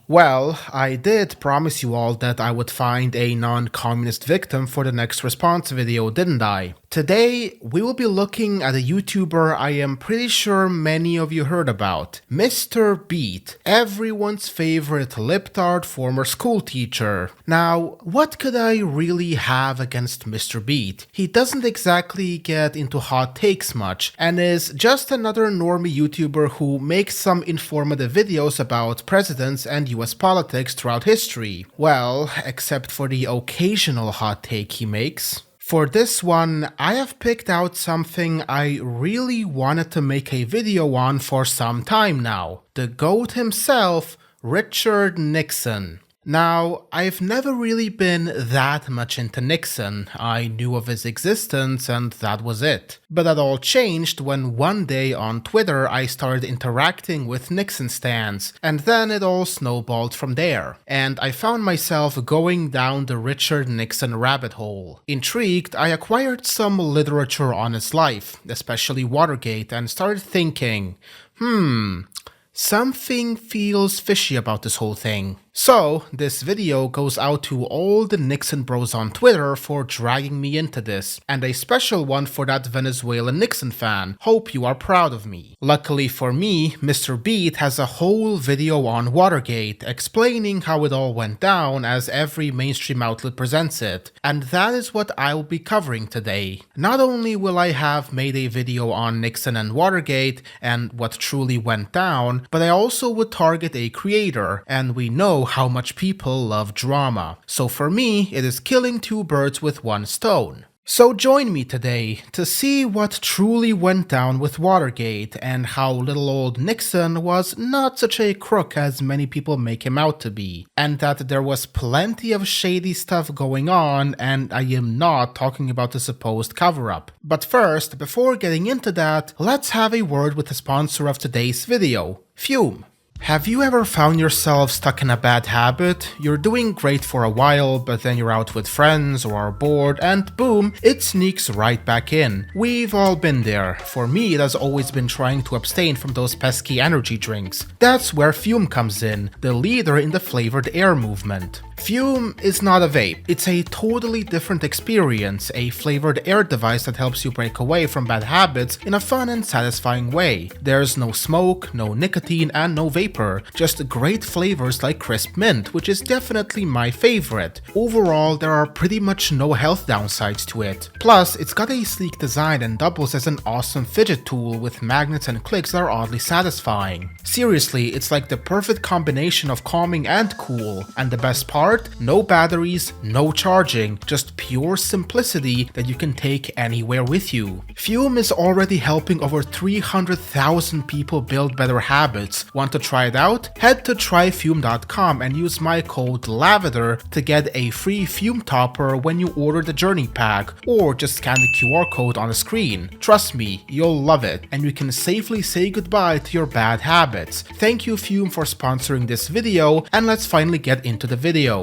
Well, I did promise you all that I would find a non-communist victim for the next response video, didn't I? Today, we will be looking at a YouTuber I am pretty sure many of you heard about, Mr. Beat, everyone's favorite libtard former school teacher. Now, what could I really have against Mr. Beat? He doesn't exactly get into hot takes much, and is just another normie YouTuber who makes some informative videos about presidents and US politics throughout history. Well, except for the occasional hot take he makes. For this one, I have picked out something I really wanted to make a video on for some time now. The GOAT himself, Richard Nixon. Now, I've never really been that much into Nixon. I knew of his existence and that was it. But that all changed when one day on Twitter I started interacting with Nixon stans, and then it all snowballed from there. And I found myself going down the Richard Nixon rabbit hole. Intrigued, I acquired some literature on his life, especially Watergate, and started thinking, something feels fishy about this whole thing. So, this video goes out to all the Nixon bros on Twitter for dragging me into this, and a special one for that Venezuelan Nixon fan. Hope you are proud of me. Luckily for me, Mr. Beat has a whole video on Watergate explaining how it all went down as every mainstream outlet presents it, and that is what I will be covering today. Not only will I have made a video on Nixon and Watergate and what truly went down, but I also would target a creator, and we know how much people love drama. So for me, it is killing two birds with one stone. So join me today to see what truly went down with Watergate and how little old Nixon was not such a crook as many people make him out to be, and that there was plenty of shady stuff going on, and I am not talking about the supposed cover-up. But first, before getting into that, let's have a word with the sponsor of today's video, Fume. Have you ever found yourself stuck in a bad habit? You're doing great for a while, but then you're out with friends or are bored and boom, it sneaks right back in. We've all been there. For me, it has always been trying to abstain from those pesky energy drinks. That's where Fume comes in, the leader in the flavored air movement. Fume is not a vape. It's a totally different experience, a flavored air device that helps you break away from bad habits in a fun and satisfying way. There's no smoke, no nicotine, and no vapor, just great flavors like crisp mint, which is definitely my favorite. Overall, there are pretty much no health downsides to it. Plus, it's got a sleek design and doubles as an awesome fidget tool with magnets and clicks that are oddly satisfying. Seriously, it's like the perfect combination of calming and cool, and the best part? No batteries, no charging, just pure simplicity that you can take anywhere with you. Fume is already helping over 300,000 people build better habits. Want to try it out? Head to tryfume.com and use my code Lavader to get a free Fume topper when you order the Journey Pack, or just scan the QR code on the screen. Trust me, you'll love it, and you can safely say goodbye to your bad habits. Thank you Fume for sponsoring this video, and let's finally get into the video.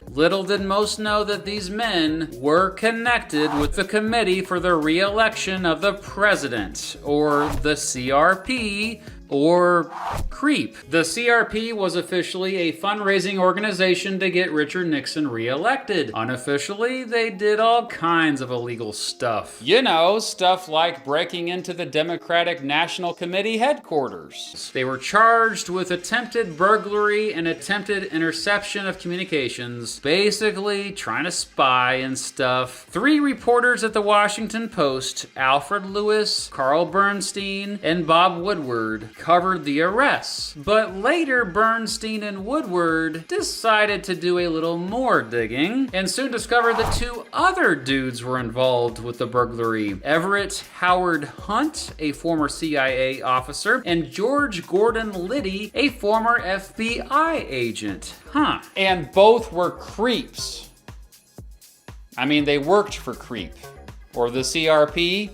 Little did most know that these men were connected with the Committee for the Re-election of the President, or the CRP, or CREEP. The CRP was officially a fundraising organization to get Richard Nixon re-elected. Unofficially, they did all kinds of illegal stuff. You know, stuff like breaking into the Democratic National Committee headquarters. They were charged with attempted burglary and attempted interception of communications, basically trying to spy and stuff. 3 reporters at the Washington Post, Alfred Lewis, Carl Bernstein, and Bob Woodward, covered the arrests. But later, Bernstein and Woodward decided to do a little more digging and soon discovered that 2 other dudes were involved with the burglary. Everett Howard Hunt, a former CIA officer, and George Gordon Liddy, a former FBI agent. And both were creeps. I mean, they worked for CREEP, or the CRP,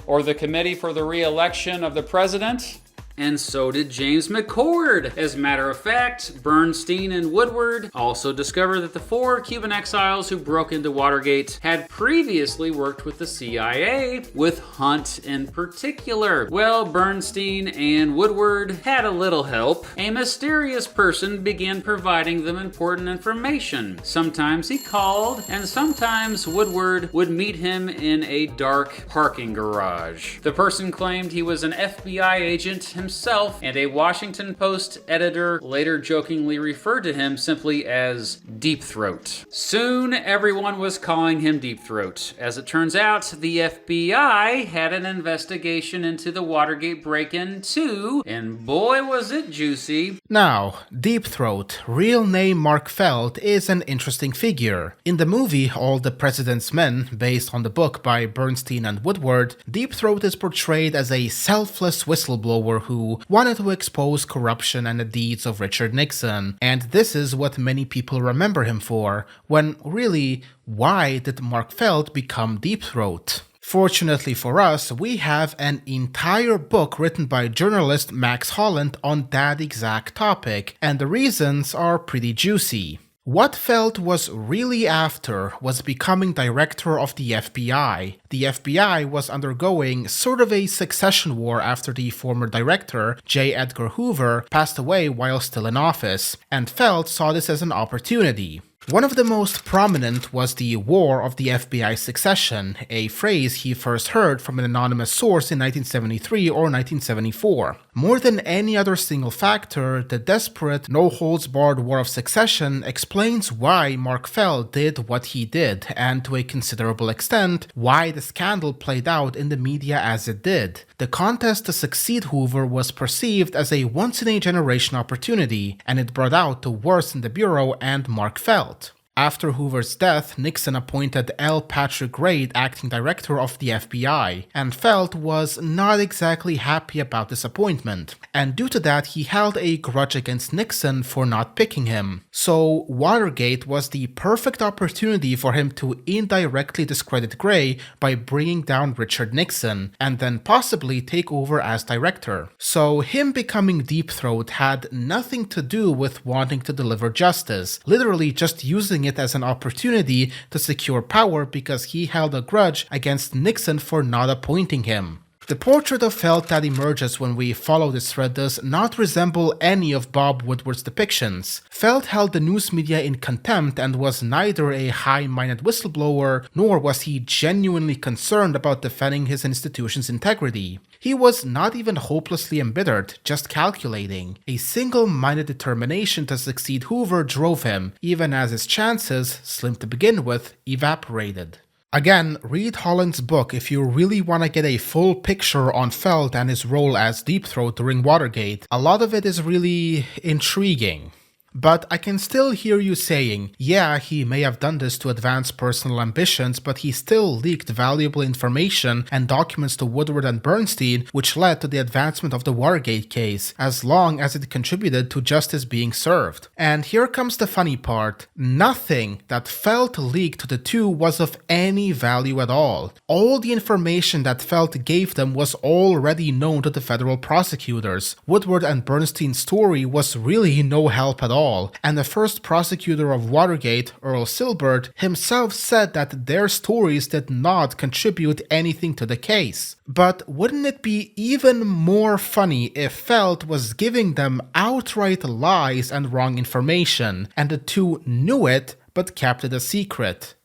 or the Committee for the Re-election of the President. And so did James McCord. As a matter of fact, Bernstein and Woodward also discovered that the 4 Cuban exiles who broke into Watergate had previously worked with the CIA, with Hunt in particular. Well, Bernstein and Woodward had a little help. A mysterious person began providing them important information. Sometimes he called, and sometimes Woodward would meet him in a dark parking garage. The person claimed he was an FBI agent himself, and a Washington Post editor later jokingly referred to him simply as Deepthroat. Soon, everyone was calling him Deepthroat. As it turns out, the FBI had an investigation into the Watergate break-in too, and boy was it juicy. Now, Deepthroat, real name Mark Felt, is an interesting figure. In the movie All the President's Men, based on the book by Bernstein and Woodward, Deepthroat is portrayed as a selfless whistleblower who wanted to expose corruption and the deeds of Richard Nixon, and this is what many people remember him for, when really, why did Mark Felt become Deepthroat? Fortunately for us, we have an entire book written by journalist Max Holland on that exact topic, and the reasons are pretty juicy. What Felt was really after was becoming director of the FBI. The FBI was undergoing sort of a succession war after the former director, J. Edgar Hoover, passed away while still in office, and Felt saw this as an opportunity. One of the most prominent was the War of the FBI Succession, a phrase he first heard from an anonymous source in 1973 or 1974. More than any other single factor, the desperate, no-holds-barred War of Succession explains why Mark Felt did what he did, and to a considerable extent, why the scandal played out in the media as it did. The contest to succeed Hoover was perceived as a once-in-a-generation opportunity, and it brought out the worst in the Bureau and Mark Felt. After Hoover's death, Nixon appointed L. Patrick Reid acting director of the FBI, and Felt was not exactly happy about this appointment, and due to that he held a grudge against Nixon for not picking him. So Watergate was the perfect opportunity for him to indirectly discredit Gray by bringing down Richard Nixon, and then possibly take over as director. So him becoming Deepthroat had nothing to do with wanting to deliver justice, literally just using it as an opportunity to secure power because he held a grudge against Nixon for not appointing him. The portrait of Felt that emerges when we follow this thread does not resemble any of Bob Woodward's depictions. Felt held the news media in contempt and was neither a high-minded whistleblower, nor was he genuinely concerned about defending his institution's integrity. He was not even hopelessly embittered, just calculating. A single-minded determination to succeed Hoover drove him, even as his chances, slim to begin with, evaporated. Again, read Holland's book if you really want to get a full picture on Felt and his role as Deepthroat during Watergate. A lot of it is really intriguing. But I can still hear you saying, yeah, he may have done this to advance personal ambitions, but he still leaked valuable information and documents to Woodward and Bernstein, which led to the advancement of the Watergate case, as long as it contributed to justice being served. And here comes the funny part. Nothing that Felt leaked to the two was of any value at all. All the information that Felt gave them was already known to the federal prosecutors. Woodward and Bernstein's story was really no help at all. And the first prosecutor of Watergate, Earl Silbert, himself said that their stories did not contribute anything to the case. But wouldn't it be even more funny if Felt was giving them outright lies and wrong information, and the two knew it but kept it a secret?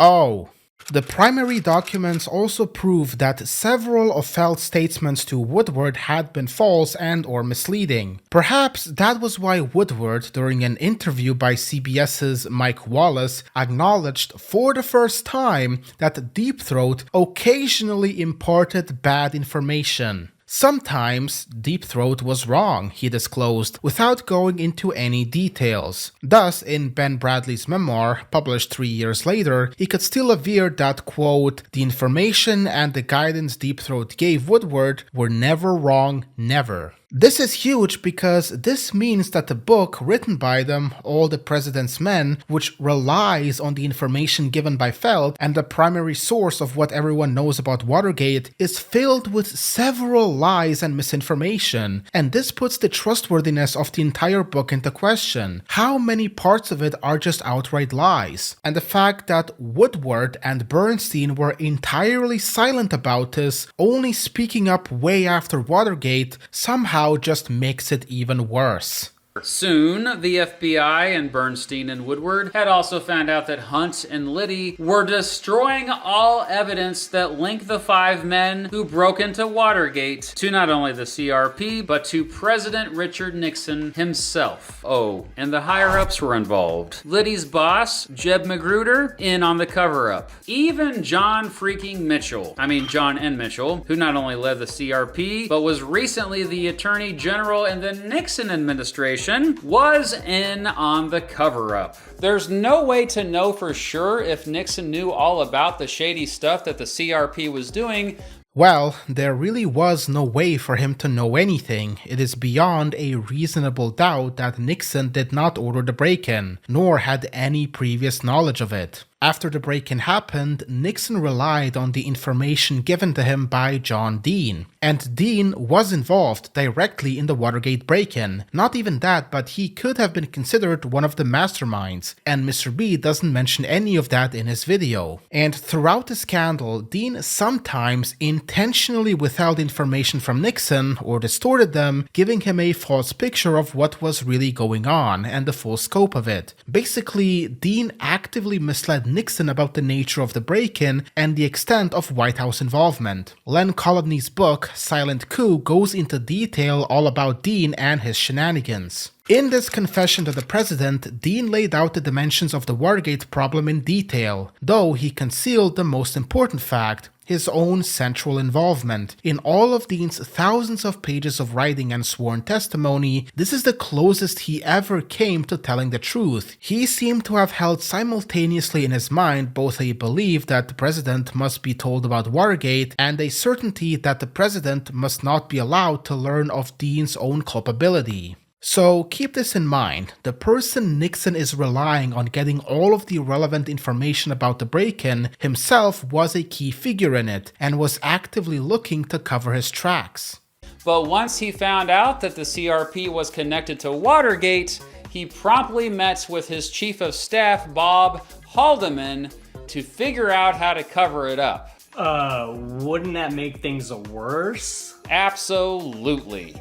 Oh. The primary documents also prove that several of Felt's statements to Woodward had been false and or misleading. Perhaps that was why Woodward, during an interview by CBS's Mike Wallace, acknowledged for the first time that Deepthroat occasionally imparted bad information. Sometimes Deepthroat was wrong, he disclosed, without going into any details. Thus, in Ben Bradley's memoir, published 3 years later, he could still aver that, quote, the information and the guidance Deepthroat gave Woodward were never wrong, never. This is huge because this means that the book written by them, All the President's Men, which relies on the information given by Feld and the primary source of what everyone knows about Watergate, is filled with several lies and misinformation, and this puts the trustworthiness of the entire book into question. How many parts of it are just outright lies? And the fact that Woodward and Bernstein were entirely silent about this, only speaking up way after Watergate, somehow just makes it even worse. Soon, the FBI and Bernstein and Woodward had also found out that Hunt and Liddy were destroying all evidence that linked the 5 men who broke into Watergate to not only the CRP, but to President Richard Nixon himself. Oh, and the higher-ups were involved. Liddy's boss, Jeb Magruder, in on the cover-up. Even John N. Mitchell, who not only led the CRP, but was recently the Attorney General in the Nixon administration, was in on the cover-up. There's no way to know for sure if Nixon knew all about the shady stuff that the CRP was doing. Well, there really was no way for him to know anything. It is beyond a reasonable doubt that Nixon did not order the break-in, nor had any previous knowledge of it. After the break-in happened, Nixon relied on the information given to him by John Dean. And Dean was involved directly in the Watergate break-in. Not even that, but he could have been considered one of the masterminds, and Mr. B doesn't mention any of that in his video. And throughout the scandal, Dean sometimes intentionally withheld information from Nixon or distorted them, giving him a false picture of what was really going on and the full scope of it. Basically, Dean actively misled Nixon about the nature of the break-in and the extent of White House involvement. Len Colodny's book, Silent Coup, goes into detail all about Dean and his shenanigans. In this confession to the president, Dean laid out the dimensions of the Watergate problem in detail, though he concealed the most important fact: his own central involvement. In all of Dean's thousands of pages of writing and sworn testimony, this is the closest he ever came to telling the truth. He seemed to have held simultaneously in his mind both a belief that the president must be told about Watergate and a certainty that the president must not be allowed to learn of Dean's own culpability. So keep this in mind, the person Nixon is relying on getting all of the relevant information about the break-in himself was a key figure in it and was actively looking to cover his tracks. But once he found out that the CRP was connected to Watergate, he promptly met with his chief of staff, Bob Haldeman, to figure out how to cover it up. Wouldn't that make things worse? Absolutely.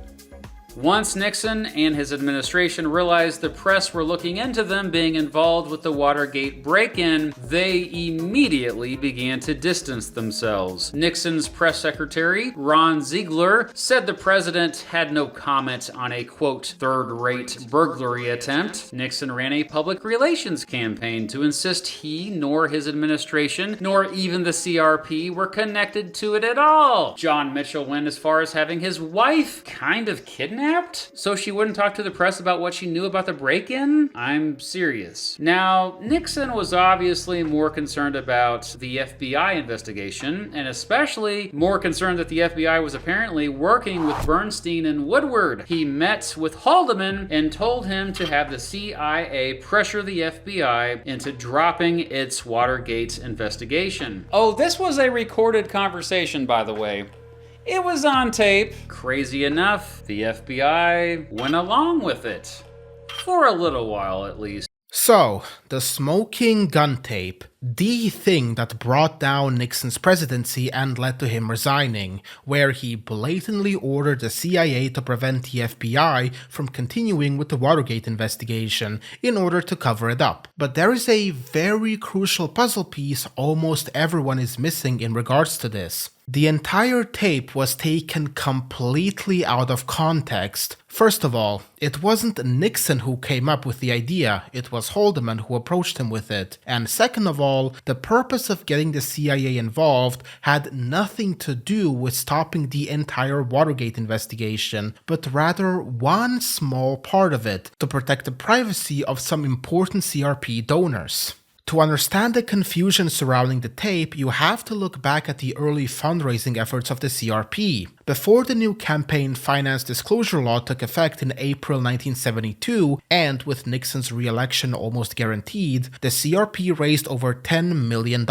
Once Nixon and his administration realized the press were looking into them being involved with the Watergate break-in, they immediately began to distance themselves. Nixon's press secretary, Ron Ziegler, said the president had no comment on a, quote, third-rate burglary attempt. Nixon ran a public relations campaign to insist he nor his administration, nor even the CRP, were connected to it at all. John Mitchell went as far as having his wife kind of kidnapped so she wouldn't talk to the press about what she knew about the break-in? I'm serious. Now, Nixon was obviously more concerned about the FBI investigation, and especially more concerned that the FBI was apparently working with Bernstein and Woodward. He met with Haldeman and told him to have the CIA pressure the FBI into dropping its Watergate investigation. Oh, this was a recorded conversation, by the way. It was on tape. Crazy enough, the FBI went along with it. For a little while, at least. So, the smoking gun tape, the thing that brought down Nixon's presidency and led to him resigning, where he blatantly ordered the CIA to prevent the FBI from continuing with the Watergate investigation in order to cover it up. But there is a very crucial puzzle piece almost everyone is missing in regards to this. The entire tape was taken completely out of context. First of all, it wasn't Nixon who came up with the idea, it was Haldeman who approached him with it. And second of all, the purpose of getting the CIA involved had nothing to do with stopping the entire Watergate investigation, but rather one small part of it, to protect the privacy of some important CRP donors. To understand the confusion surrounding the tape, you have to look back at the early fundraising efforts of the CRP. Before the new campaign finance disclosure law took effect in April 1972, and with Nixon's re-election almost guaranteed, the CRP raised over $10 million.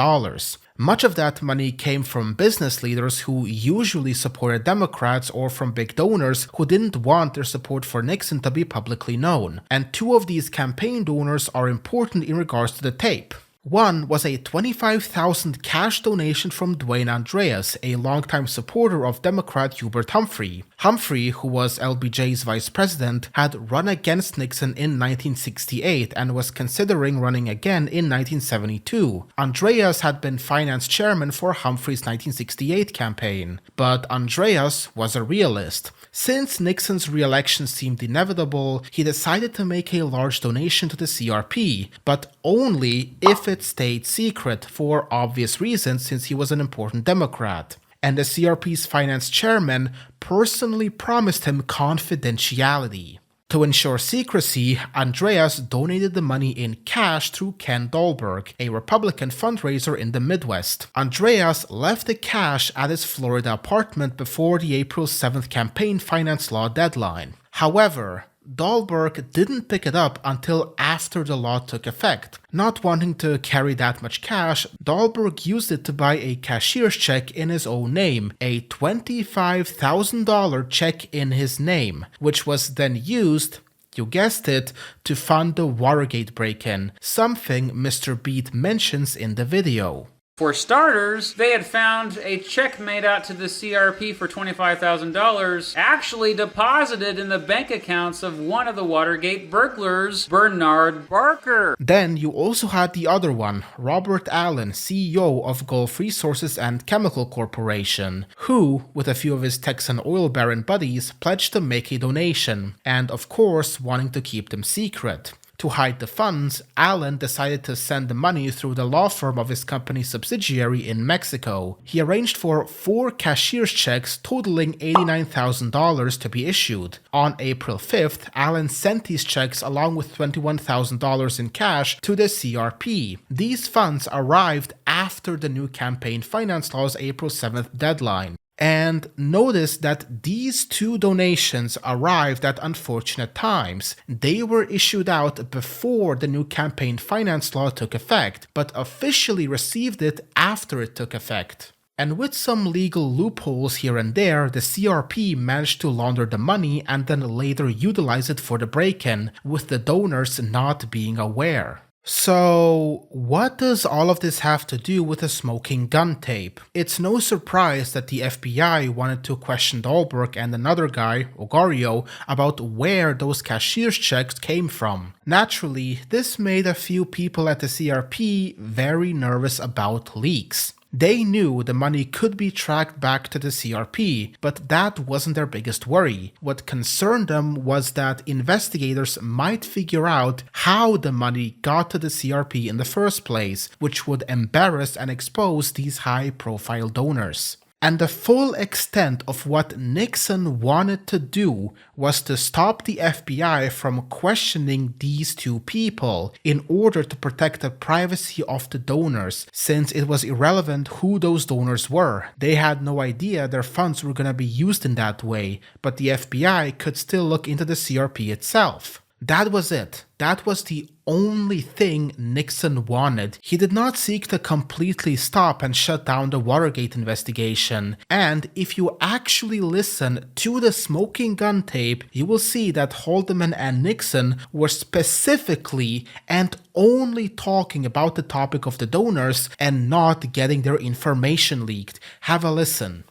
Much of that money came from business leaders who usually supported Democrats or from big donors who didn't want their support for Nixon to be publicly known. And two of these campaign donors are important in regards to the tape. One was a $25,000 cash donation from Dwayne Andreas, a longtime supporter of Democrat Hubert Humphrey. Humphrey, who was LBJ's vice president, had run against Nixon in 1968 and was considering running again in 1972. Andreas had been finance chairman for Humphrey's 1968 campaign. But Andreas was a realist. Since Nixon's re-election seemed inevitable, he decided to make a large donation to the CRP, but only if it stayed secret for obvious reasons since he was an important Democrat. And the CRP's finance chairman personally promised him confidentiality. To ensure secrecy, Andreas donated the money in cash through Ken Dahlberg, a Republican fundraiser in the Midwest. Andreas left the cash at his Florida apartment before the April 7th campaign finance law deadline. However, Dahlberg didn't pick it up until after the law took effect. Not wanting to carry that much cash, Dahlberg used it to buy a cashier's check in his own name, a $25,000 check in his name, which was then used, you guessed it, to fund the Watergate break-in, something Mr. Beat mentions in the video. For starters, they had found a check made out to the CRP for $25,000 actually deposited in the bank accounts of one of the Watergate burglars, Bernard Barker. Then you also had the other one, Robert Allen, CEO of Gulf Resources and Chemical Corporation, who, with a few of his Texan oil baron buddies, pledged to make a donation, and of course wanting to keep them secret. To hide the funds, Allen decided to send the money through the law firm of his company's subsidiary in Mexico. He arranged for 4 cashier's checks totaling $89,000 to be issued. On April 5th, Allen sent these checks along with $21,000 in cash to the CRP. These funds arrived after the new campaign finance law's April 7th deadline. And notice that these two donations arrived at unfortunate times. They were issued out before the new campaign finance law took effect, but officially received it after it took effect. And with some legal loopholes here and there, the CRP managed to launder the money and then later utilize it for the break-in, with the donors not being aware. So, what does all of this have to do with the smoking gun tape? It's no surprise that the FBI wanted to question Dahlberg and another guy, Ogario, about where those cashier's checks came from. Naturally, this made a few people at the CRP very nervous about leaks. They knew the money could be tracked back to the CRP, but that wasn't their biggest worry. What concerned them was that investigators might figure out how the money got to the CRP in the first place, which would embarrass and expose these high-profile donors. And the full extent of what Nixon wanted to do was to stop the FBI from questioning these two people in order to protect the privacy of the donors, since it was irrelevant who those donors were. They had no idea their funds were going to be used in that way, but the FBI could still look into the CRP itself. That was it. That was the only thing Nixon wanted. He did not seek to completely stop and shut down the Watergate investigation. And if you actually listen to the smoking gun tape, you will see that Haldeman and Nixon were specifically and only talking about the topic of the donors and not getting their information leaked. Have a listen.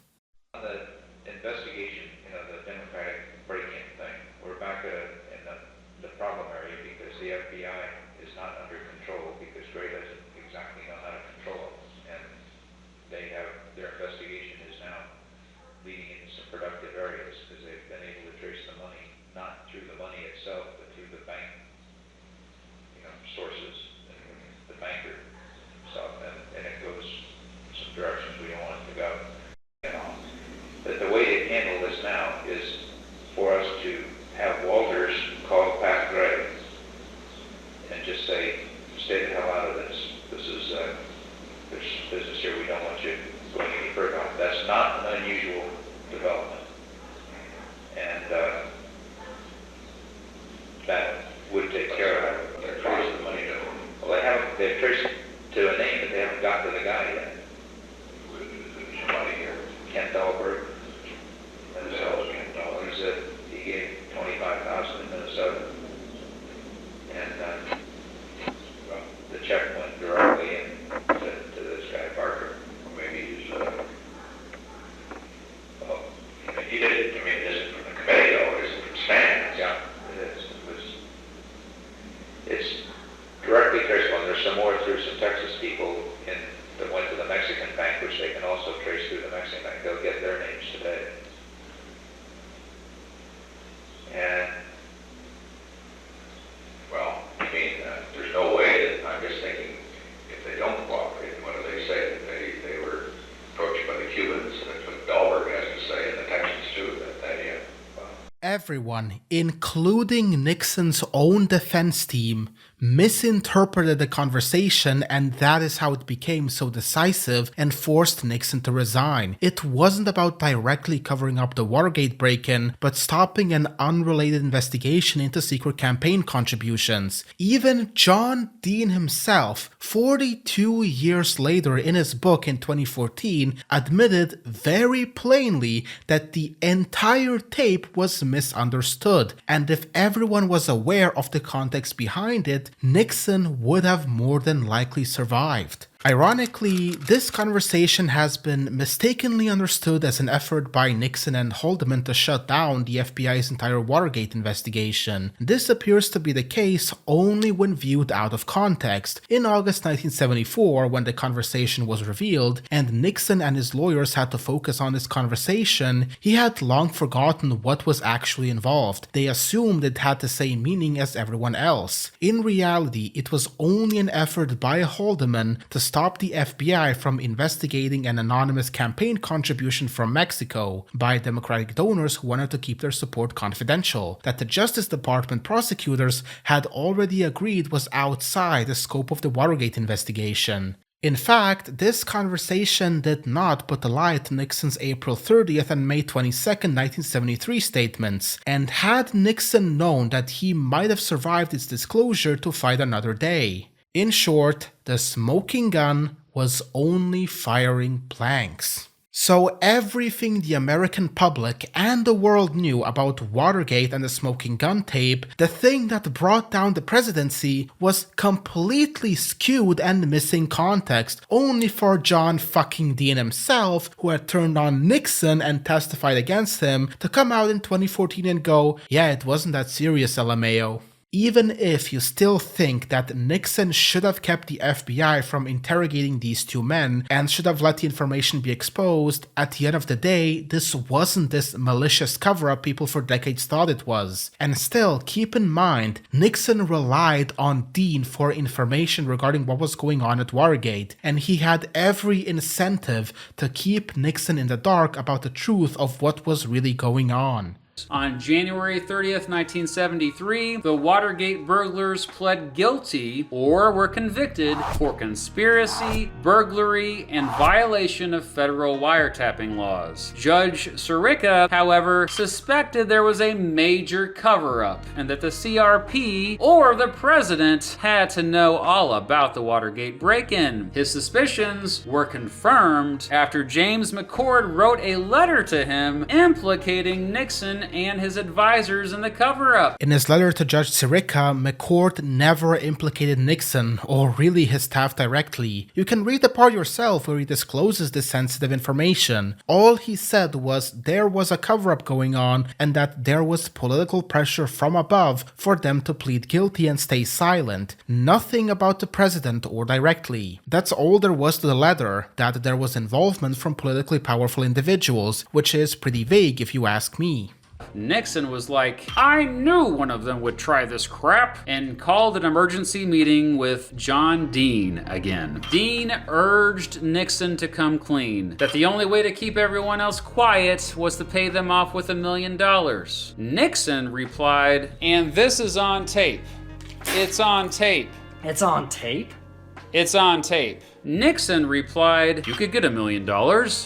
The FBI is not under control because Gray doesn't exactly know how to control it, and they have their investigation is now leading into some productive areas because they've been able to trace the money not through the money itself but through the bank, sources, and the banker stuff, and it goes some directions we don't want it to go. But the way to handle this now is for us to have Walters call Pat Gray and just say, stay the hell out of this. it's directly traceable, and there's some more through some Texas people that went to the Mexican bank, which they can also trace through the Mexican bank. They'll get their names today. And well, I mean, there's no way that, I'm just thinking, if they don't cooperate, what do they say? That they were approached by the Cubans, and that's what Dahlberg has to say, and the Texans too, yeah. Well. Everyone, including Nixon's own defense team, misinterpreted the conversation, and that is how it became so decisive and forced Nixon to resign. It wasn't about directly covering up the Watergate break-in, but stopping an unrelated investigation into secret campaign contributions. Even John Dean himself, 42 years later in his book in 2014, admitted very plainly that the entire tape was misunderstood, and if everyone was aware of the context behind it, Nixon would have more than likely survived. Ironically, this conversation has been mistakenly understood as an effort by Nixon and Haldeman to shut down the FBI's entire Watergate investigation. This appears to be the case only when viewed out of context. In August 1974, when the conversation was revealed, and Nixon and his lawyers had to focus on this conversation, he had long forgotten what was actually involved. They assumed it had the same meaning as everyone else. In reality, it was only an effort by Haldeman to stop the FBI from investigating an anonymous campaign contribution from Mexico by Democratic donors who wanted to keep their support confidential, that the Justice Department prosecutors had already agreed was outside the scope of the Watergate investigation. In fact, this conversation did not put a lie to Nixon's April 30th and May 22nd, 1973 statements, and had Nixon known that he might have survived its disclosure to fight another day. In short, the smoking gun was only firing blanks. So everything the American public and the world knew about Watergate and the smoking gun tape, the thing that brought down the presidency, was completely skewed and missing context, only for John fucking Dean himself, who had turned on Nixon and testified against him, to come out in 2014 and go, yeah, it wasn't that serious, LMAO. Even if you still think that Nixon should have kept the FBI from interrogating these two men and should have let the information be exposed, at the end of the day, this wasn't this malicious cover-up people for decades thought it was. And still, keep in mind, Nixon relied on Dean for information regarding what was going on at Watergate, and he had every incentive to keep Nixon in the dark about the truth of what was really going on. On January 30th, 1973, the Watergate burglars pled guilty or were convicted for conspiracy, burglary, and violation of federal wiretapping laws. Judge Sirica, however, suspected there was a major cover-up and that the CRP or the president had to know all about the Watergate break-in. His suspicions were confirmed after James McCord wrote a letter to him implicating Nixon and his advisors in the cover-up. In his letter to Judge Sirica, McCord never implicated Nixon, or really his staff directly. You can read the part yourself where he discloses this sensitive information. All he said was there was a cover-up going on and that there was political pressure from above for them to plead guilty and stay silent. Nothing about the president or directly. That's all there was to the letter, that there was involvement from politically powerful individuals, which is pretty vague if you ask me. Nixon was like, I knew one of them would try this crap, and called an emergency meeting with John Dean again. Dean urged Nixon to come clean, that the only way to keep everyone else quiet was to pay them off with $1 million. Nixon replied, and this is on tape. It's on tape. It's on tape? It's on tape. Nixon replied, you could get $1 million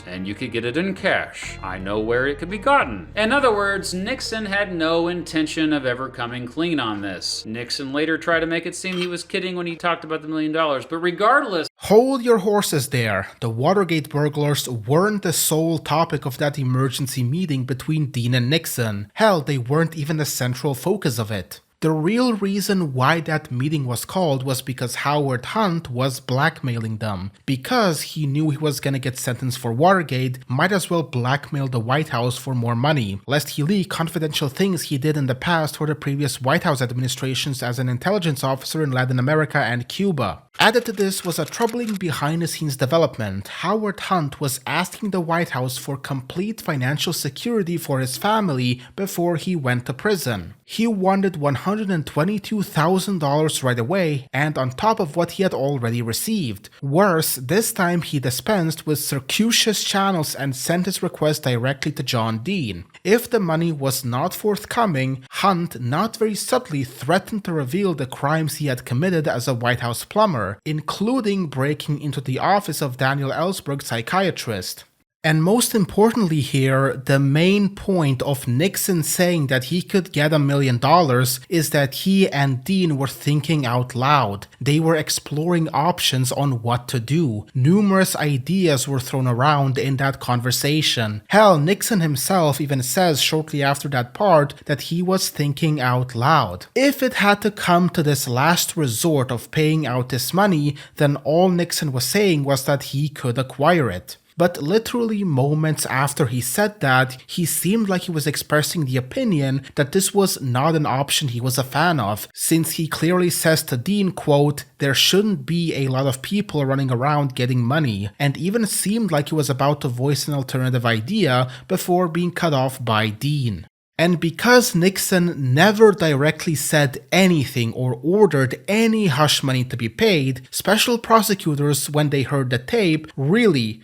and you could get it in cash. I know where it could be gotten. In other words, Nixon had no intention of ever coming clean on this. Nixon later tried to make it seem he was kidding when he talked about the $1 million, but regardless. Hold your horses there. The Watergate burglars weren't the sole topic of that emergency meeting between Dean and Nixon. Hell, they weren't even the central focus of it. The real reason why that meeting was called was because Howard Hunt was blackmailing them. Because he knew he was gonna get sentenced for Watergate, might as well blackmail the White House for more money, lest he leak confidential things he did in the past for the previous White House administrations as an intelligence officer in Latin America and Cuba. Added to this was a troubling behind-the-scenes development. Howard Hunt was asking the White House for complete financial security for his family before he went to prison. He wanted $122,000 right away, and on top of what he had already received. Worse, this time he dispensed with circuitous channels and sent his request directly to John Dean. If the money was not forthcoming, Hunt not very subtly threatened to reveal the crimes he had committed as a White House plumber, including breaking into the office of Daniel Ellsberg, psychiatrist. And most importantly here, the main point of Nixon saying that he could get $1 million is that he and Dean were thinking out loud. They were exploring options on what to do. Numerous ideas were thrown around in that conversation. Hell, Nixon himself even says shortly after that part that he was thinking out loud. If it had to come to this last resort of paying out this money, then all Nixon was saying was that he could acquire it. But literally moments after he said that, he seemed like he was expressing the opinion that this was not an option he was a fan of, since he clearly says to Dean, quote, "There shouldn't be a lot of people running around getting money," and even seemed like he was about to voice an alternative idea before being cut off by Dean. And because Nixon never directly said anything or ordered any hush money to be paid, special prosecutors, when they heard the tape, really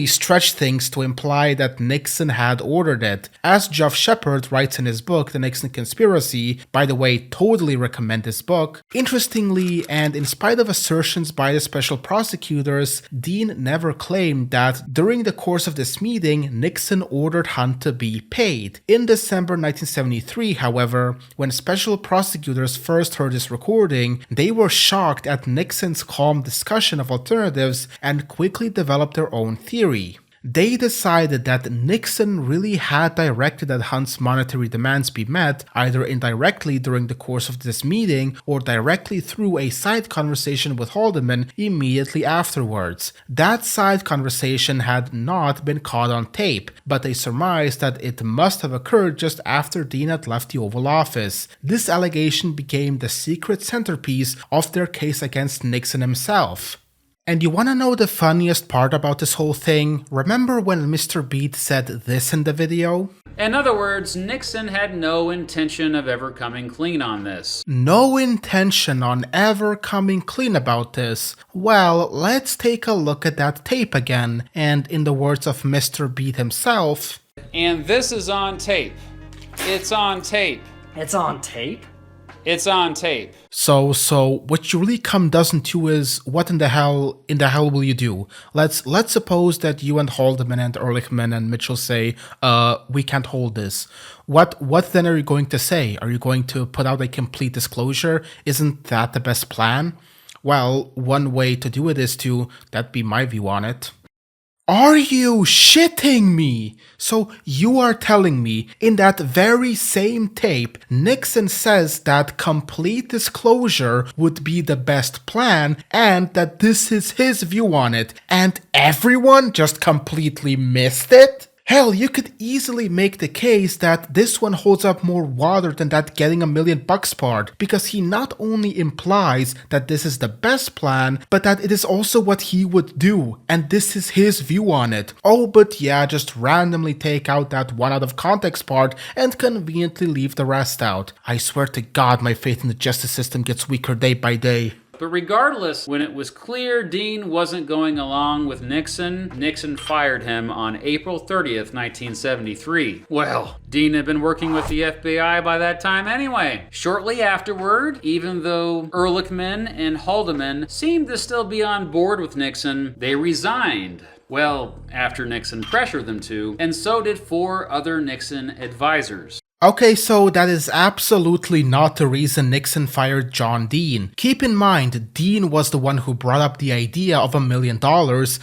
stretched things to imply that Nixon had ordered it. As Geoff Shepard writes in his book, The Nixon Conspiracy, by the way, totally recommend this book. Interestingly, and in spite of assertions by the special prosecutors, Dean never claimed that during the course of this meeting, Nixon ordered Hunt to be paid. In December 1973, however, when special prosecutors first heard this recording, they were shocked at Nixon's calm discussion of alternatives and quickly developed their own theory. They decided that Nixon really had directed that Hunt's monetary demands be met, either indirectly during the course of this meeting or directly through a side conversation with Haldeman immediately afterwards. That side conversation had not been caught on tape, but they surmised that it must have occurred just after Dean had left the Oval Office. This allegation became the secret centerpiece of their case against Nixon himself. And you wanna know the funniest part about this whole thing? Remember when Mr. Beat said this in the video? In other words, Nixon had no intention of ever coming clean on this. No intention on ever coming clean about this. Well, let's take a look at that tape again, and in the words of Mr. Beat himself... And this is on tape. It's on tape. It's on tape? It's on tape. So what you really come down to is, what in the hell will you do? Let's suppose that you and Haldeman and Ehrlichman and Mitchell say, we can't hold this. What then are you going to say? Are you going to put out a complete disclosure? Isn't that the best plan? Well, one way to do it is to, that'd be my view on it. Are you shitting me? So you are telling me in that very same tape, Nixon says that complete disclosure would be the best plan and that this is his view on it, and everyone just completely missed it? Hell, you could easily make the case that this one holds up more water than that getting $1 million part, because he not only implies that this is the best plan, but that it is also what he would do, and this is his view on it. Oh, but yeah, just randomly take out that one out of context part and conveniently leave the rest out. I swear to God, my faith in the justice system gets weaker day by day. But regardless, when it was clear Dean wasn't going along with Nixon, Nixon fired him on April 30th, 1973. Well, Dean had been working with the FBI by that time anyway. Shortly afterward, even though Ehrlichman and Haldeman seemed to still be on board with Nixon, they resigned. Well, after Nixon pressured them to, and so did 4 other Nixon advisors. Okay, so that is absolutely not the reason Nixon fired John Dean. Keep in mind, Dean was the one who brought up the idea of $1 million,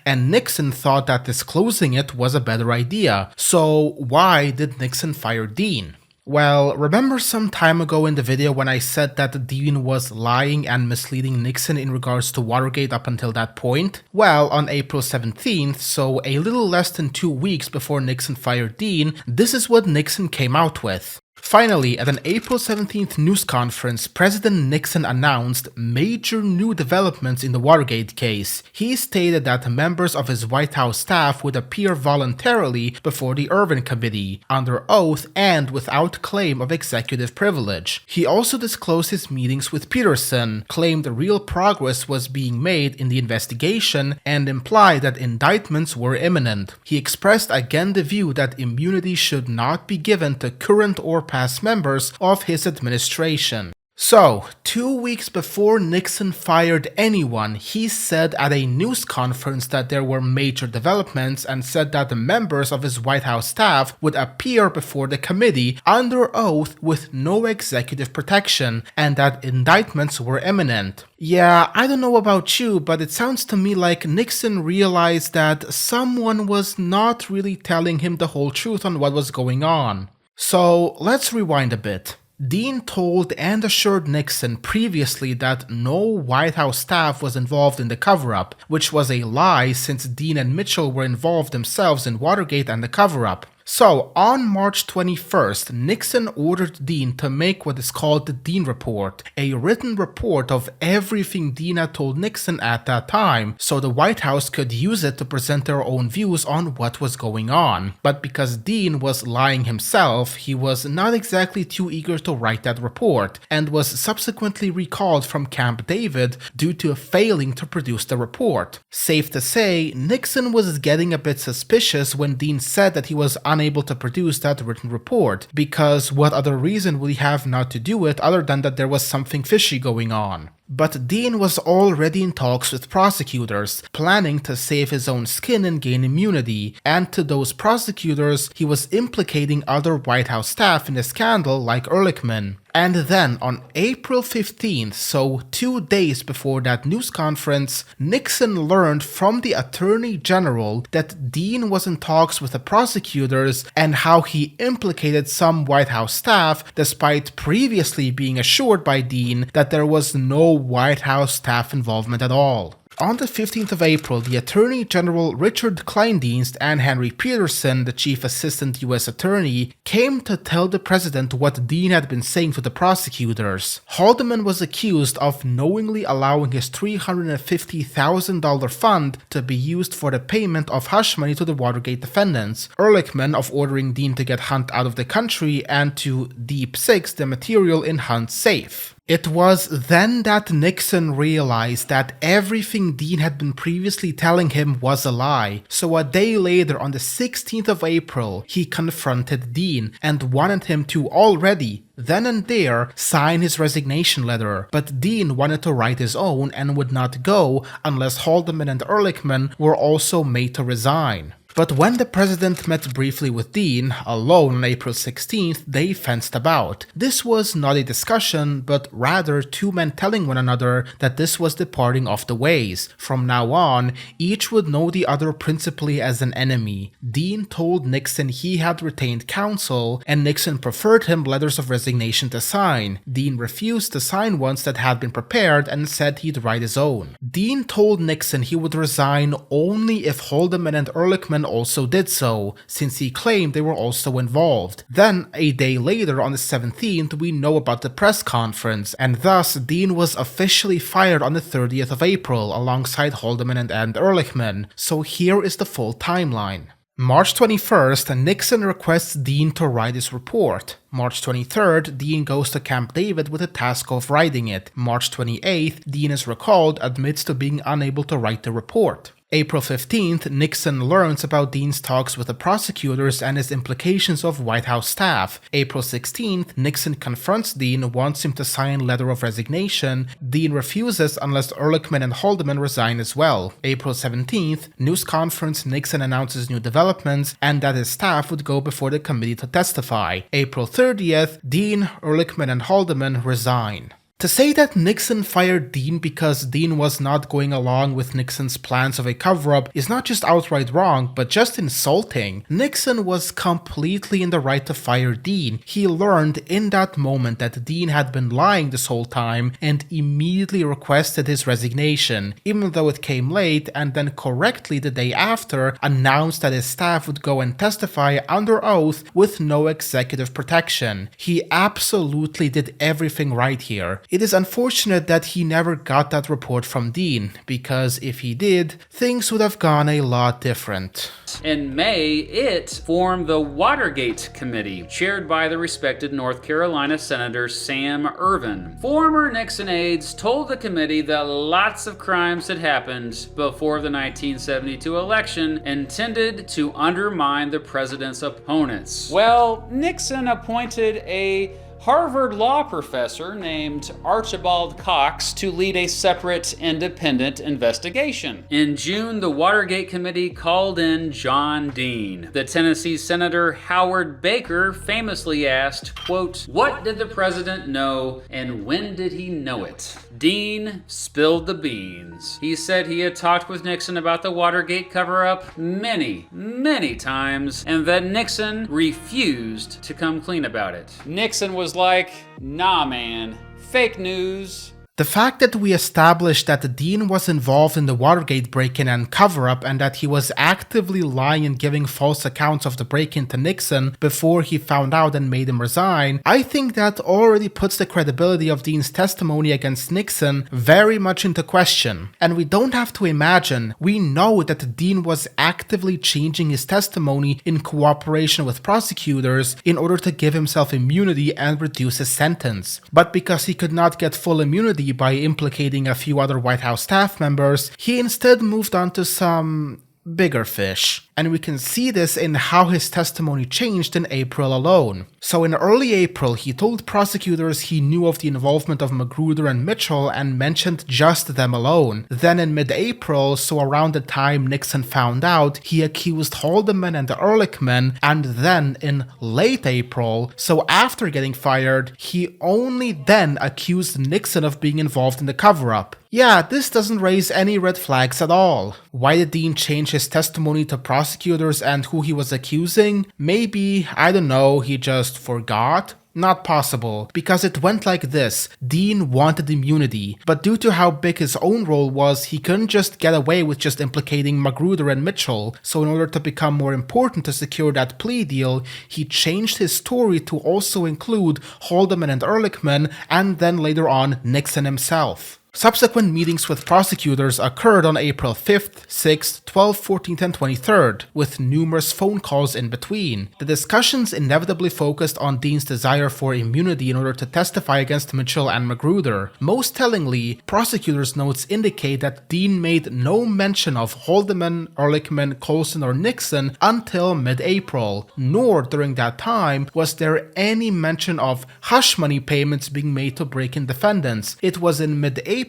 and Nixon thought that disclosing it was a better idea. So why did Nixon fire Dean? Well, remember some time ago in the video when I said that Dean was lying and misleading Nixon in regards to Watergate up until that point? Well, on April 17th, so a little less than 2 weeks before Nixon fired Dean, this is what Nixon came out with. Finally, at an April 17th news conference, President Nixon announced major new developments in the Watergate case. He stated that members of his White House staff would appear voluntarily before the Ervin Committee, under oath and without claim of executive privilege. He also disclosed his meetings with Peterson, claimed real progress was being made in the investigation, and implied that indictments were imminent. He expressed again the view that immunity should not be given to current or past members of his administration. So, 2 weeks before Nixon fired anyone, he said at a news conference that there were major developments and said that the members of his White House staff would appear before the committee under oath with no executive protection and that indictments were imminent. Yeah, I don't know about you, but it sounds to me like Nixon realized that someone was not really telling him the whole truth on what was going on. So let's rewind a bit. Dean told and assured Nixon previously that no White House staff was involved in the cover-up, which was a lie since Dean and Mitchell were involved themselves in Watergate and the cover-up. So, on March 21st, Nixon ordered Dean to make what is called the Dean Report, a written report of everything Dean had told Nixon at that time, so the White House could use it to present their own views on what was going on. But because Dean was lying himself, he was not exactly too eager to write that report, and was subsequently recalled from Camp David due to failing to produce the report. Safe to say, Nixon was getting a bit suspicious when Dean said that he was unable to produce that written report, because what other reason would he have not to do it other than that there was something fishy going on? But Dean was already in talks with prosecutors, planning to save his own skin and gain immunity, and to those prosecutors, he was implicating other White House staff in the scandal like Ehrlichman. And then on April 15th, so 2 days before that news conference, Nixon learned from the Attorney General that Dean was in talks with the prosecutors and how he implicated some White House staff despite previously being assured by Dean that there was no White House staff involvement at all. On the 15th of April, the Attorney General Richard Kleindienst and Henry Peterson, the Chief Assistant U.S. Attorney, came to tell the President what Dean had been saying to the prosecutors. Haldeman was accused of knowingly allowing his $350,000 fund to be used for the payment of hush money to the Watergate defendants, Ehrlichman of ordering Dean to get Hunt out of the country, and to Deep Six the material in Hunt's safe. It was then that Nixon realized that everything Dean had been previously telling him was a lie, so a day later on the 16th of April, he confronted Dean and wanted him to already, then and there, sign his resignation letter, but Dean wanted to write his own and would not go unless Haldeman and Ehrlichman were also made to resign. But when the President met briefly with Dean, alone on April 16th, they fenced about. This was not a discussion, but rather two men telling one another that this was the parting of the ways. From now on, each would know the other principally as an enemy. Dean told Nixon he had retained counsel, and Nixon preferred him letters of resignation to sign. Dean refused to sign ones that had been prepared and said he'd write his own. Dean told Nixon he would resign only if Haldeman and Ehrlichman also did so, since he claimed they were also involved. Then, a day later on the 17th, we know about the press conference, and thus Dean was officially fired on the 30th of April alongside Haldeman and Ehrlichman, so here is the full timeline. March 21st, Nixon requests Dean to write his report. March 23rd, Dean goes to Camp David with the task of writing it. March 28th, Dean is recalled, admits to being unable to write the report. April 15th, Nixon learns about Dean's talks with the prosecutors and his implications of White House staff. April 16th, Nixon confronts Dean, wants him to sign letter of resignation. Dean refuses unless Ehrlichman and Haldeman resign as well. April 17th, news conference, Nixon announces new developments and that his staff would go before the committee to testify. April 30th, Dean, Ehrlichman and Haldeman resign. To say that Nixon fired Dean because Dean was not going along with Nixon's plans of a cover-up is not just outright wrong, but just insulting. Nixon was completely in the right to fire Dean. He learned in that moment that Dean had been lying this whole time and immediately requested his resignation, even though it came late, and then correctly the day after announced that his staff would go and testify under oath with no executive protection. He absolutely did everything right here. It is unfortunate that he never got that report from Dean, because if he did, things would have gone a lot different. In May, it formed the Watergate Committee, chaired by the respected North Carolina Senator Sam Ervin. Former Nixon aides told the committee that lots of crimes had happened before the 1972 election intended to undermine the president's opponents. Well, Nixon appointed a Harvard law professor named Archibald Cox to lead a separate independent investigation. In June, the Watergate Committee called in John Dean. The Tennessee Senator Howard Baker famously asked, quote, "What did the president know and when did he know it?" Dean spilled the beans. He said he had talked with Nixon about the Watergate cover-up many, many times, and that Nixon refused to come clean about it. Nixon was like, "Nah, man, fake news." The fact that we established that Dean was involved in the Watergate break-in and cover-up and that he was actively lying and giving false accounts of the break-in to Nixon before he found out and made him resign, I think that already puts the credibility of Dean's testimony against Nixon very much into question. And we don't have to imagine, we know that Dean was actively changing his testimony in cooperation with prosecutors in order to give himself immunity and reduce his sentence. But because he could not get full immunity by implicating a few other White House staff members, he instead moved on to some bigger fish. And we can see this in how his testimony changed in April alone. So in early April, he told prosecutors he knew of the involvement of Magruder and Mitchell and mentioned just them alone. Then in mid-April, so around the time Nixon found out, he accused Haldeman and the Ehrlichman, and then in late April, so after getting fired, he only then accused Nixon of being involved in the cover-up. Yeah, this doesn't raise any red flags at all. Why did Dean change his testimony to prosecutors and who he was accusing? Maybe, I don't know, he just forgot? Not possible, because it went like this. Dean wanted immunity, but due to how big his own role was, he couldn't just get away with just implicating Magruder and Mitchell, so in order to become more important to secure that plea deal, he changed his story to also include Haldeman and Ehrlichman, and then later on Nixon himself. Subsequent meetings with prosecutors occurred on April 5th, 6th, 12th, 14th, and 23rd, with numerous phone calls in between. The discussions inevitably focused on Dean's desire for immunity in order to testify against Mitchell and Magruder. Most tellingly, prosecutors' notes indicate that Dean made no mention of Haldeman, Ehrlichman, Colson, or Nixon until mid-April, nor during that time was there any mention of hush money payments being made to break-in defendants. It was in mid-April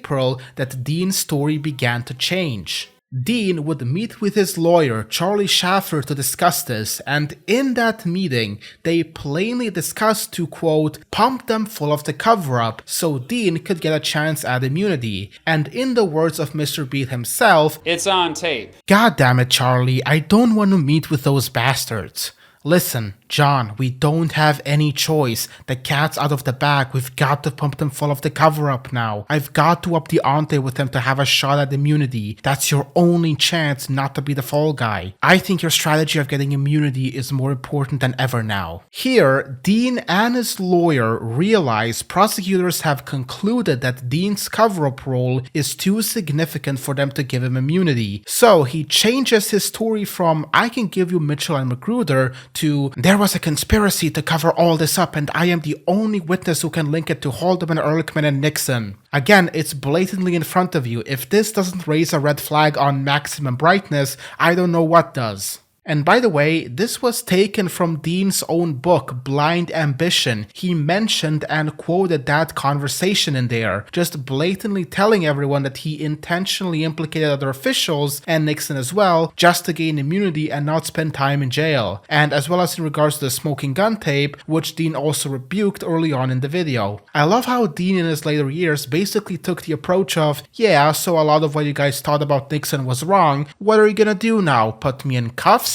that Dean's story began to change. Dean would meet with his lawyer, Charlie Schaffer, to discuss this, and in that meeting, they plainly discussed to, quote, pump them full of the cover-up so Dean could get a chance at immunity. And in the words of Mr. Beat himself, "It's on tape." God damn it, Charlie, I don't want to meet with those bastards. Listen, John, we don't have any choice. The cat's out of the bag. We've got to pump them full of the cover-up now. I've got to up the ante with them to have a shot at immunity. That's your only chance not to be the fall guy. I think your strategy of getting immunity is more important than ever now. Here, Dean and his lawyer realize prosecutors have concluded that Dean's cover-up role is too significant for them to give him immunity. So he changes his story from, I can give you Mitchell and Magruder, to, there was a conspiracy to cover all this up and I am the only witness who can link it to Haldeman, Ehrlichman, and Nixon. Again, it's blatantly in front of you. If this doesn't raise a red flag on maximum brightness, I don't know what does. And by the way, this was taken from Dean's own book, Blind Ambition. He mentioned and quoted that conversation in there, just blatantly telling everyone that he intentionally implicated other officials, and Nixon as well, just to gain immunity and not spend time in jail. And as well as in regards to the smoking gun tape, which Dean also rebuked early on in the video. I love how Dean in his later years basically took the approach of, yeah, so a lot of what you guys thought about Nixon was wrong, what are you gonna do now, put me in cuffs?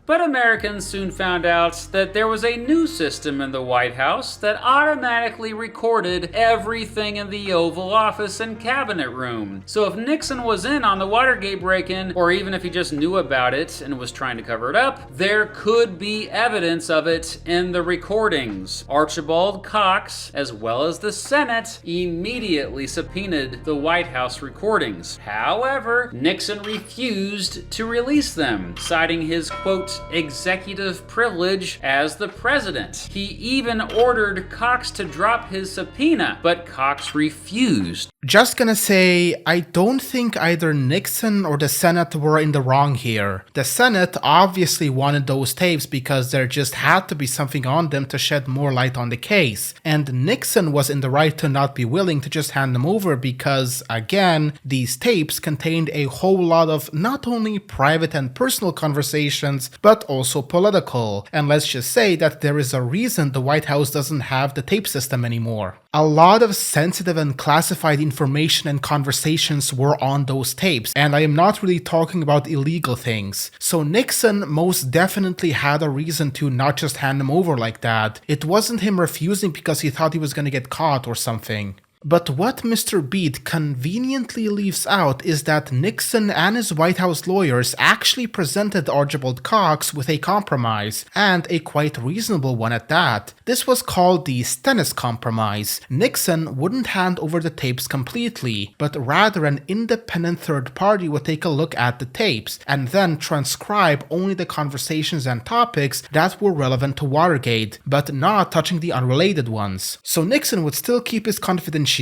But Americans soon found out that there was a new system in the White House that automatically recorded everything in the Oval Office and cabinet room. So if Nixon was in on the Watergate break-in, or even if he just knew about it and was trying to cover it up, there could be evidence of it in the recordings. Archibald Cox, as well as the Senate, immediately subpoenaed the White House recordings. However, Nixon refused to release them, citing his, quote, executive privilege as the president. He even ordered Cox to drop his subpoena, but Cox refused. Just gonna say, I don't think either Nixon or the Senate were in the wrong here. The Senate obviously wanted those tapes because there just had to be something on them to shed more light on the case. And Nixon was in the right to not be willing to just hand them over because, again, these tapes contained a whole lot of not only private and personal conversations, but also political. And let's just say that there is a reason the White House doesn't have the tape system anymore. A lot of sensitive and classified information and conversations were on those tapes, and I am not really talking about illegal things. So Nixon most definitely had a reason to not just hand them over like that. It wasn't him refusing because he thought he was gonna get caught or something. But what Mr. Beat conveniently leaves out is that Nixon and his White House lawyers actually presented Archibald Cox with a compromise, and a quite reasonable one at that. This was called the Stennis Compromise. Nixon wouldn't hand over the tapes completely, but rather an independent third party would take a look at the tapes, and then transcribe only the conversations and topics that were relevant to Watergate, but not touching the unrelated ones. So Nixon would still keep his confidentiality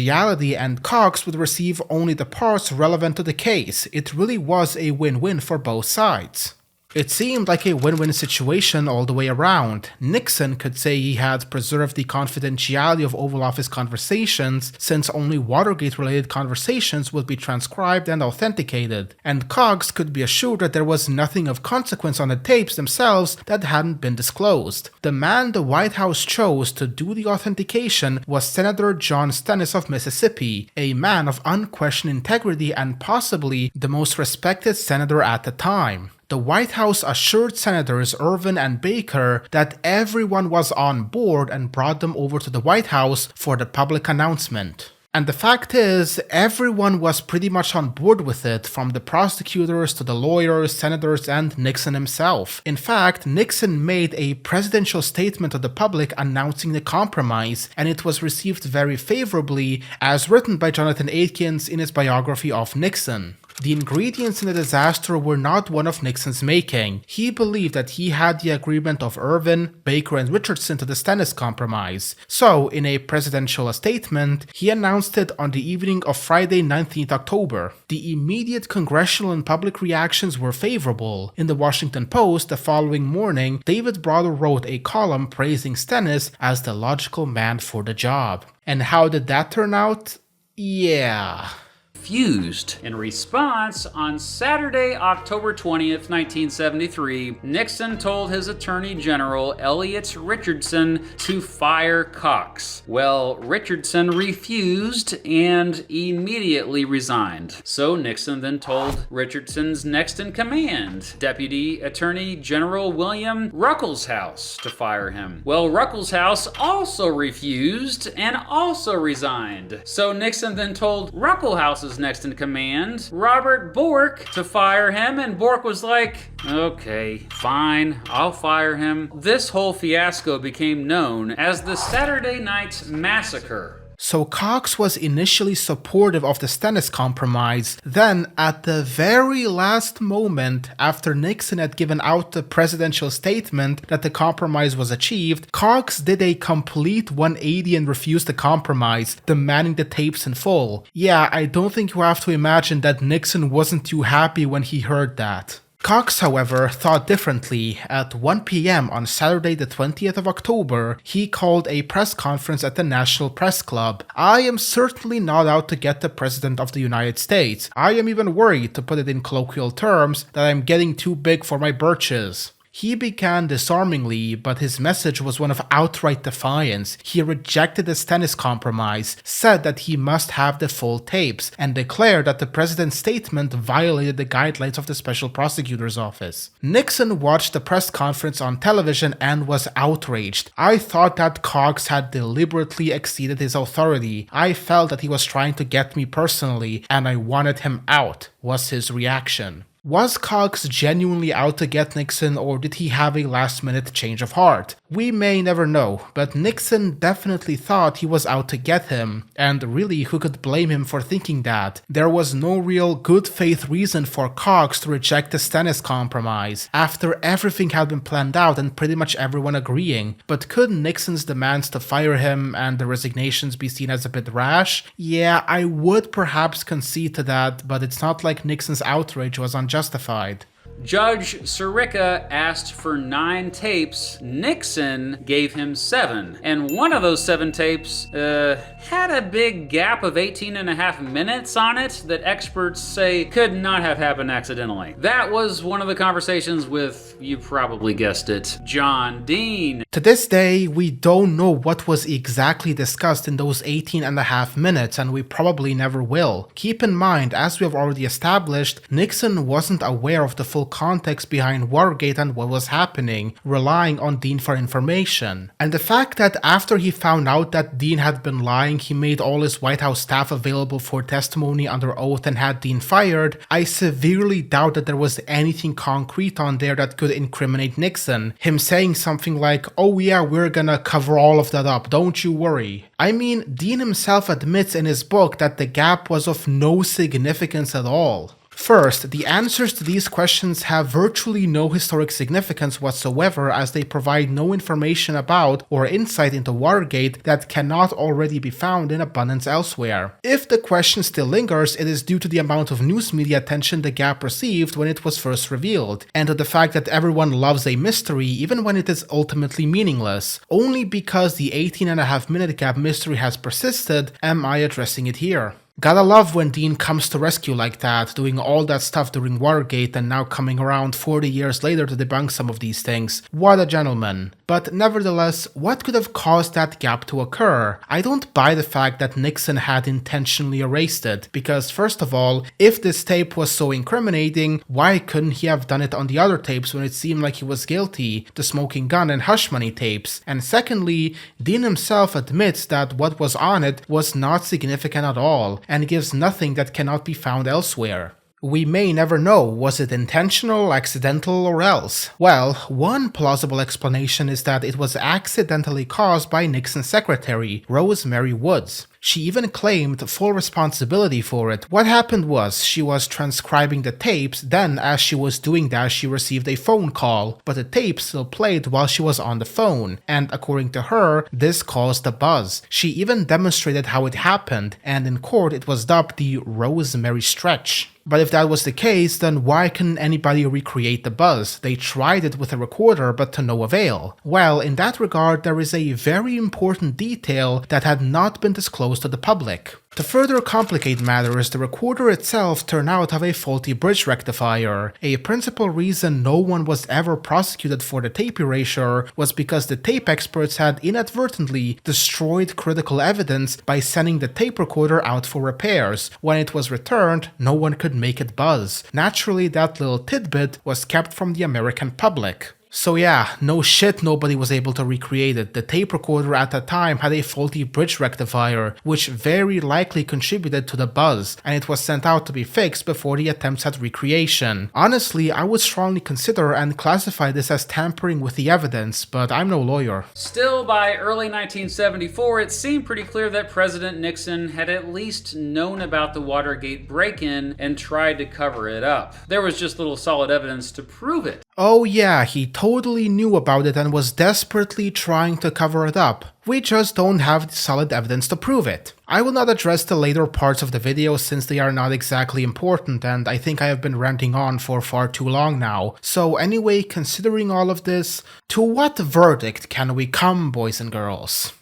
and Cox would receive only the parts relevant to the case. It really was a win-win for both sides. It seemed like a win-win situation all the way around. Nixon could say he had preserved the confidentiality of Oval Office conversations since only Watergate-related conversations would be transcribed and authenticated, and Cox could be assured that there was nothing of consequence on the tapes themselves that hadn't been disclosed. The man the White House chose to do the authentication was Senator John Stennis of Mississippi, a man of unquestioned integrity and possibly the most respected senator at the time. The White House assured Senators Ervin and Baker that everyone was on board and brought them over to the White House for the public announcement. And the fact is, everyone was pretty much on board with it, from the prosecutors to the lawyers, senators, and Nixon himself. In fact, Nixon made a presidential statement to the public announcing the compromise, and it was received very favorably, as written by Jonathan Aitken in his biography of Nixon. The ingredients in the disaster were not one of Nixon's making. He believed that he had the agreement of Ervin, Baker, and Richardson to the Stennis Compromise. So, in a presidential statement, he announced it on the evening of Friday, 19th October. The immediate congressional and public reactions were favorable. In the Washington Post the following morning, David Browder wrote a column praising Stennis as the logical man for the job. And how did that turn out? Yeah. Fused. In response, on Saturday, October 20th, 1973, Nixon told his Attorney General, Elliot Richardson, to fire Cox. Well, Richardson refused and immediately resigned. So Nixon then told Richardson's next-in-command, Deputy Attorney General William Ruckelshaus, to fire him. Well, Ruckelshaus also refused and also resigned. So Nixon then told Ruckelshaus's next in command, Robert Bork, to fire him, and Bork was like, okay, fine, I'll fire him. This whole fiasco became known as the Saturday Night Massacre. So Cox was initially supportive of the Stennis Compromise, then at the very last moment, after Nixon had given out the presidential statement that the compromise was achieved, Cox did a complete 180 and refused the compromise, demanding the tapes in full. Yeah, I don't think you have to imagine that Nixon wasn't too happy when he heard that. Cox, however, thought differently. At 1 p.m. on Saturday the 20th of October, he called a press conference at the National Press Club. "I am certainly not out to get the President of the United States. I am even worried, to put it in colloquial terms, that I'm getting too big for my britches." He began disarmingly, but his message was one of outright defiance. He rejected the Stennis Compromise, said that he must have the full tapes, and declared that the president's statement violated the guidelines of the Special Prosecutor's Office. Nixon watched the press conference on television and was outraged. "I thought that Cox had deliberately exceeded his authority. I felt that he was trying to get me personally, and I wanted him out," was his reaction. Was Cox genuinely out to get Nixon, or did he have a last-minute change of heart? We may never know, but Nixon definitely thought he was out to get him, and really, who could blame him for thinking that? There was no real good-faith reason for Cox to reject the Stennis Compromise, after everything had been planned out and pretty much everyone agreeing. But could Nixon's demands to fire him and the resignations be seen as a bit rash? Yeah, I would perhaps concede to that, but it's not like Nixon's outrage was unjustified. Judge Sirica asked for 9 tapes. Nixon gave him 7. And one of those 7 tapes had a big gap of 18.5 minutes on it that experts say could not have happened accidentally. That was one of the conversations with, you probably guessed it, John Dean. To this day, we don't know what was exactly discussed in those 18.5 minutes, and we probably never will. Keep in mind, as we have already established, Nixon wasn't aware of the full context behind Watergate and what was happening, relying on Dean for information. And the fact that after he found out that Dean had been lying, he made all his White House staff available for testimony under oath and had Dean fired, I severely doubt that there was anything concrete on there that could incriminate Nixon. Him saying something like, "Oh yeah, we're gonna cover all of that up, don't you worry." I mean, Dean himself admits in his book that the gap was of no significance at all. First, the answers to these questions have virtually no historic significance whatsoever, as they provide no information about or insight into Watergate that cannot already be found in abundance elsewhere. If the question still lingers, it is due to the amount of news media attention the gap received when it was first revealed, and to the fact that everyone loves a mystery even when it is ultimately meaningless. Only because the 18.5 minute gap mystery has persisted am I addressing it here. Gotta love when Dean comes to rescue like that, doing all that stuff during Watergate and now coming around 40 years later to debunk some of these things. What a gentleman. But nevertheless, what could have caused that gap to occur? I don't buy the fact that Nixon had intentionally erased it, because first of all, if this tape was so incriminating, why couldn't he have done it on the other tapes when it seemed like he was guilty, the smoking gun and hush money tapes? And secondly, Dean himself admits that what was on it was not significant at all, and gives nothing that cannot be found elsewhere. We may never know, was it intentional, accidental, or else? Well, one plausible explanation is that it was accidentally caused by Nixon's secretary, Rosemary Woods. She even claimed full responsibility for it. What happened was, she was transcribing the tapes, then as she was doing that she received a phone call, but the tape still played while she was on the phone, and according to her, this caused a buzz. She even demonstrated how it happened, and in court it was dubbed the Rosemary Stretch. But if that was the case, then why couldn't anybody recreate the buzz? They tried it with a recorder, but to no avail. Well, in that regard, there is a very important detail that had not been disclosed to the public. To further complicate matters, the recorder itself turned out to have a faulty bridge rectifier. A principal reason no one was ever prosecuted for the tape erasure was because the tape experts had inadvertently destroyed critical evidence by sending the tape recorder out for repairs. When it was returned, no one could make it buzz. Naturally, that little tidbit was kept from the American public. So yeah, no shit nobody was able to recreate it. The tape recorder at that time had a faulty bridge rectifier, which very likely contributed to the buzz, and it was sent out to be fixed before the attempts at recreation. Honestly, I would strongly consider and classify this as tampering with the evidence, but I'm no lawyer. Still, by early 1974, it seemed pretty clear that President Nixon had at least known about the Watergate break-in and tried to cover it up. There was just little solid evidence to prove it. Oh yeah, he totally knew about it and was desperately trying to cover it up. We just don't have solid evidence to prove it. I will not address the later parts of the video since they are not exactly important and I think I have been ranting on for far too long now. So anyway, considering all of this, to what verdict can we come, boys and girls?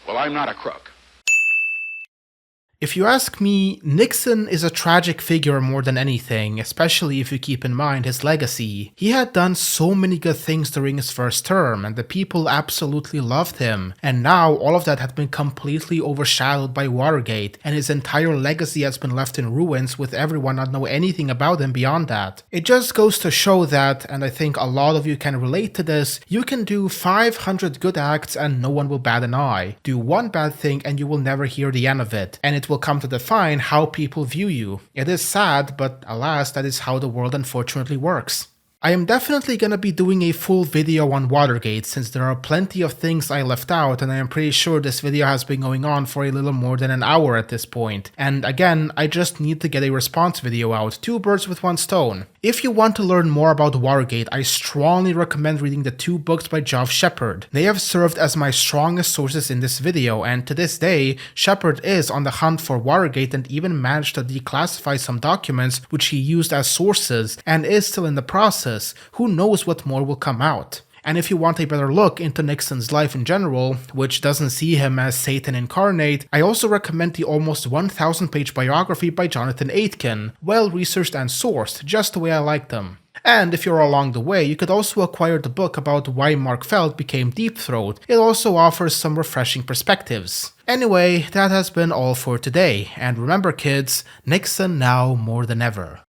Well, I'm not a crook. If you ask me, Nixon is a tragic figure more than anything, especially if you keep in mind his legacy. He had done so many good things during his first term, and the people absolutely loved him. And now all of that had been completely overshadowed by Watergate, and his entire legacy has been left in ruins with everyone not know anything about him beyond that. It just goes to show that, and I think a lot of you can relate to this, you can do 500 good acts and no one will bat an eye. Do one bad thing and you will never hear the end of it, and it will come to define how people view you. It is sad, but alas, that is how the world unfortunately works. I am definitely gonna be doing a full video on Watergate since there are plenty of things I left out and I am pretty sure this video has been going on for a little more than an hour at this point. And again, I just need to get a response video out, 2 birds with 1 stone. If you want to learn more about Watergate, I strongly recommend reading the 2 books by Geoff Shepard. They have served as my strongest sources in this video, and to this day, Shepard is on the hunt for Watergate and even managed to declassify some documents which he used as sources and is still in the process. Who knows what more will come out. And if you want a better look into Nixon's life in general, which doesn't see him as Satan incarnate, I also recommend the almost 1,000-page biography by Jonathan Aitken, well researched and sourced, just the way I like them. And if you're along the way, you could also acquire the book about why Mark Felt became Deepthroat. It also offers some refreshing perspectives. Anyway, that has been all for today, and remember kids, Nixon now more than ever.